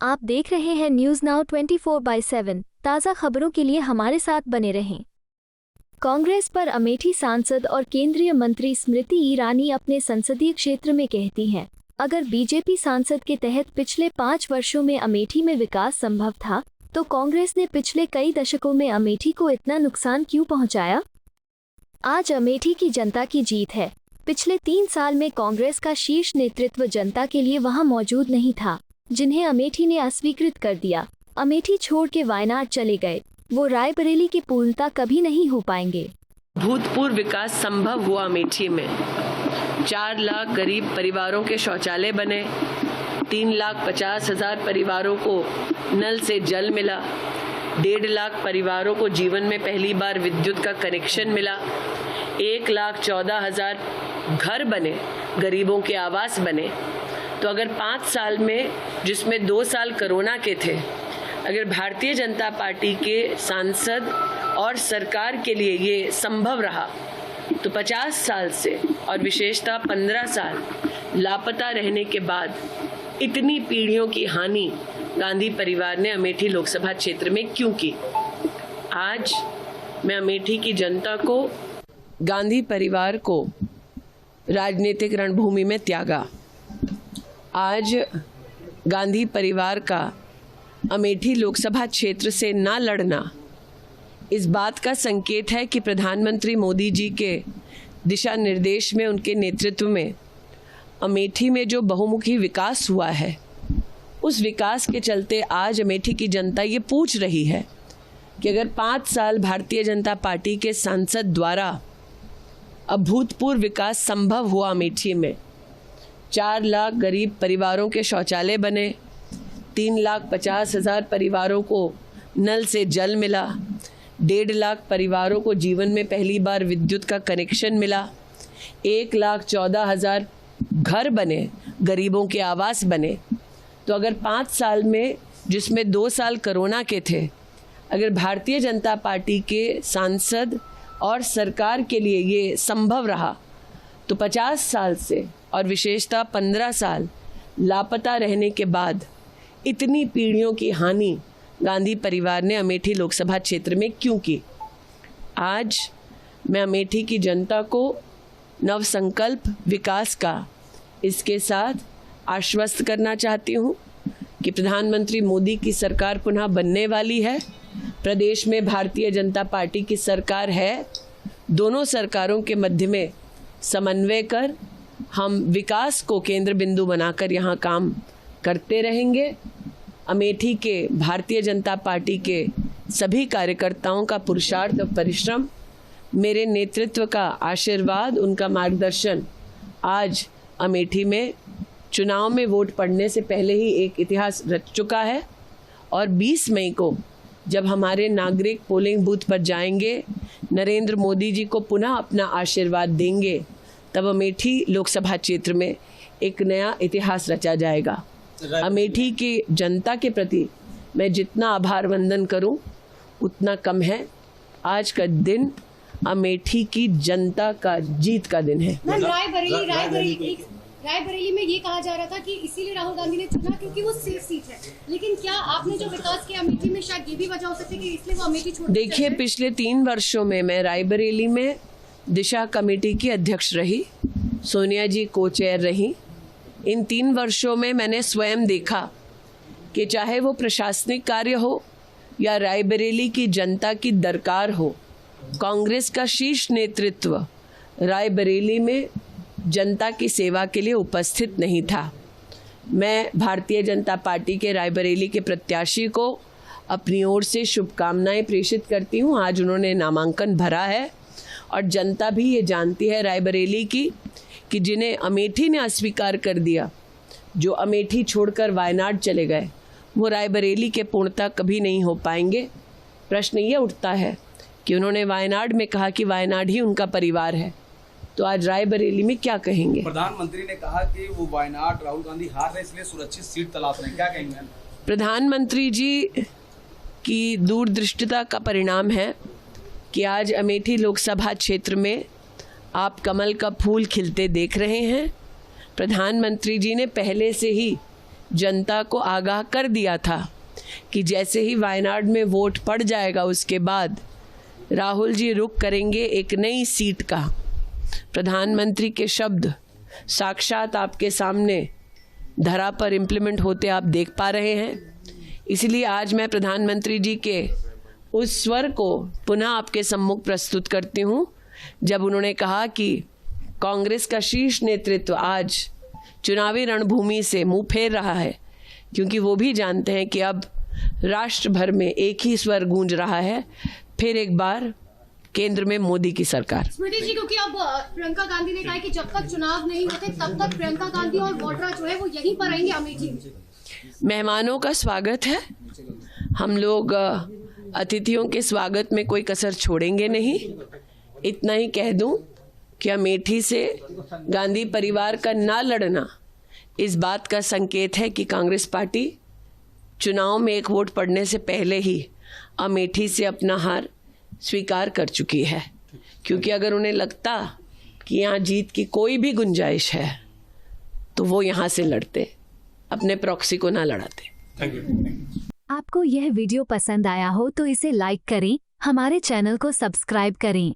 आप देख रहे हैं न्यूज नाउ 24/7। ताज़ा खबरों के लिए हमारे साथ बने रहें। कांग्रेस पर अमेठी सांसद और केंद्रीय मंत्री स्मृति ईरानी अपने संसदीय क्षेत्र में कहती हैं, अगर बीजेपी सांसद के तहत पिछले 5 वर्षों में अमेठी में विकास संभव था, तो कांग्रेस ने पिछले कई दशकों में अमेठी को इतना नुकसान क्यों पहुंचाया? आज अमेठी की जनता की जीत है। पिछले 3 साल में कांग्रेस का शीर्ष नेतृत्व जनता के लिए वहां मौजूद नहीं था, जिन्हें अमेठी ने अस्वीकृत कर दिया। अमेठी छोड़ के वायनाड चले गए। वो रायबरेली की पूर्णता कभी नहीं हो पाएंगे। भूतपूर्व विकास संभव हुआ अमेठी में। 4 लाख गरीब परिवारों के शौचालय बने, 3,50,000 परिवारों को नल से जल मिला, 1.5 लाख परिवारों को जीवन में पहली बार विद्युत का कनेक्शन मिला, 1,14,000 घर बने, गरीबों के आवास बने। तो अगर 5 साल में, जिसमें 2 साल कोरोना के थे, अगर भारतीय जनता पार्टी के सांसद और सरकार के लिए ये संभव रहा, तो 50 साल से और विशेषतः 15 साल लापता रहने के बाद इतनी पीढ़ियों की हानि गांधी परिवार ने अमेठी लोकसभा क्षेत्र में क्यों की? आज मैं अमेठी की जनता को, गांधी परिवार को राजनीतिक रणभूमि में त्यागा। आज गांधी परिवार का अमेठी लोकसभा क्षेत्र से ना लड़ना इस बात का संकेत है कि प्रधानमंत्री मोदी जी के दिशा निर्देश में, उनके नेतृत्व में अमेठी में जो बहुमुखी विकास हुआ है, उस विकास के चलते आज अमेठी की जनता ये पूछ रही है कि अगर 5 साल भारतीय जनता पार्टी के सांसद द्वारा अभूतपूर्व विकास संभव हुआ अमेठी में, 4 लाख गरीब परिवारों के शौचालय बने, 3,50,000 परिवारों को नल से जल मिला, 1.5 लाख परिवारों को जीवन में पहली बार विद्युत का कनेक्शन मिला, 1,14,000 घर बने, गरीबों के आवास बने। तो अगर 5 साल में, जिसमें 2 साल कोरोना के थे, अगर भारतीय जनता पार्टी के सांसद और सरकार के लिए ये संभव रहा, तो 50 साल से और विशेषतः 15 साल लापता रहने के बाद इतनी पीढ़ियों की हानि गांधी परिवार ने अमेठी लोकसभा क्षेत्र में क्यों की? आज मैं अमेठी की जनता को नवसंकल्प विकास का इसके साथ आश्वस्त करना चाहती हूँ कि प्रधानमंत्री मोदी की सरकार पुनः बनने वाली है। प्रदेश में भारतीय जनता पार्टी की सरकार है। दोनों सरकारों के मध्य में समन्वय कर हम विकास को केंद्र बिंदु बनाकर यहाँ काम करते रहेंगे। अमेठी के भारतीय जनता पार्टी के सभी कार्यकर्ताओं का पुरुषार्थ और परिश्रम, मेरे नेतृत्व का आशीर्वाद, उनका मार्गदर्शन आज अमेठी में चुनाव में वोट पड़ने से पहले ही एक इतिहास रच चुका है। और 20 मई को जब हमारे नागरिक पोलिंग बूथ पर जाएंगे, नरेंद्र मोदी जी को पुनः अपना आशीर्वाद देंगे, तब अमेठी लोकसभा क्षेत्र में एक नया इतिहास रचा जाएगा। अमेठी की जनता के प्रति मैं जितना आभार वंदन करूं उतना कम है। आज का दिन अमेठी की जनता का जीत का दिन है। रायबरेली में ये कहा जा रहा था कि इसीलिए राहुल गांधी ने चुना क्योंकि वो सेफ सीट है, लेकिन क्या आपने जो विकास किया अमेठी में, शायद ये भी वजह हो सकती है कि इसलिए वो अमेठी छोड़? देखिए, पिछले 3 वर्षों में मैं रायबरेली में दिशा कमेटी की अध्यक्ष रही, सोनिया जी को-चेयर रही। इन 3 वर्षों में मैंने स्वयं देखा कि चाहे वो प्रशासनिक कार्य हो या रायबरेली की जनता की दरकार हो, कांग्रेस का शीर्ष नेतृत्व रायबरेली में जनता की सेवा के लिए उपस्थित नहीं था। मैं भारतीय जनता पार्टी के रायबरेली के प्रत्याशी को अपनी ओर से शुभकामनाएं प्रेषित करती हूं। आज उन्होंने नामांकन भरा है और जनता भी ये जानती है रायबरेली की कि जिन्हें अमेठी ने अस्वीकार कर दिया, जो अमेठी छोड़कर वायनाड चले गए, वो रायबरेली के पूर्णता कभी नहीं हो पाएंगे। प्रश्न ये उठता है कि उन्होंने वायनाड में कहा कि वायनाड ही उनका परिवार है, तो आज रायबरेली में क्या कहेंगे? प्रधानमंत्री ने कहा कि वो वायनाड राहुल गांधी हार रहे, इसलिए सुरक्षित सीट तलाश रहे हैं, क्या कहेंगे? प्रधानमंत्री जी की दूरदृष्टिता का परिणाम है कि आज अमेठी लोकसभा क्षेत्र में आप कमल का फूल खिलते देख रहे हैं। प्रधानमंत्री जी ने पहले से ही जनता को आगाह कर दिया था कि जैसे ही वायनाड में वोट पड़ जाएगा उसके बाद राहुल जी रुख करेंगे एक नई सीट का। प्रधानमंत्री के शब्द साक्षात आपके सामने धरा पर इम्प्लीमेंट होते आप देख पा रहे हैं। इसलिए आज मैं प्रधानमंत्री जी के उस स्वर को पुनः आपके सम्मुख प्रस्तुत करती हूँ जब उन्होंने कहा कि कांग्रेस का शीर्ष नेतृत्व आज चुनावी रणभूमि से मुंह फेर रहा है, क्योंकि वो भी जानते हैं कि अब राष्ट्र भर में एक ही स्वर गूंज रहा है, फिर एक बार केंद्र में मोदी की सरकार। स्मृति जी, क्योंकि अब प्रियंका गांधी ने कहा है कि जब तक चुनाव नहीं होते तब तक प्रियंका गांधी और वाड्रा जो है वो यहीं पर रहेंगे अमेठी में। मेहमानों का स्वागत है, हम लोग अतिथियों के स्वागत में कोई कसर छोड़ेंगे नहीं। इतना ही कह दूं कि अमेठी से गांधी परिवार का ना लड़ना इस बात का संकेत है कि कांग्रेस पार्टी चुनाव में एक वोट पड़ने से पहले ही अमेठी से अपना हार स्वीकार कर चुकी है, क्योंकि अगर उन्हें लगता कि यहाँ जीत की कोई भी गुंजाइश है तो वो यहाँ से लड़ते, अपने प्रॉक्सी को ना लड़ाते। आपको यह वीडियो पसंद आया हो तो इसे लाइक करें, हमारे चैनल को सब्सक्राइब करें।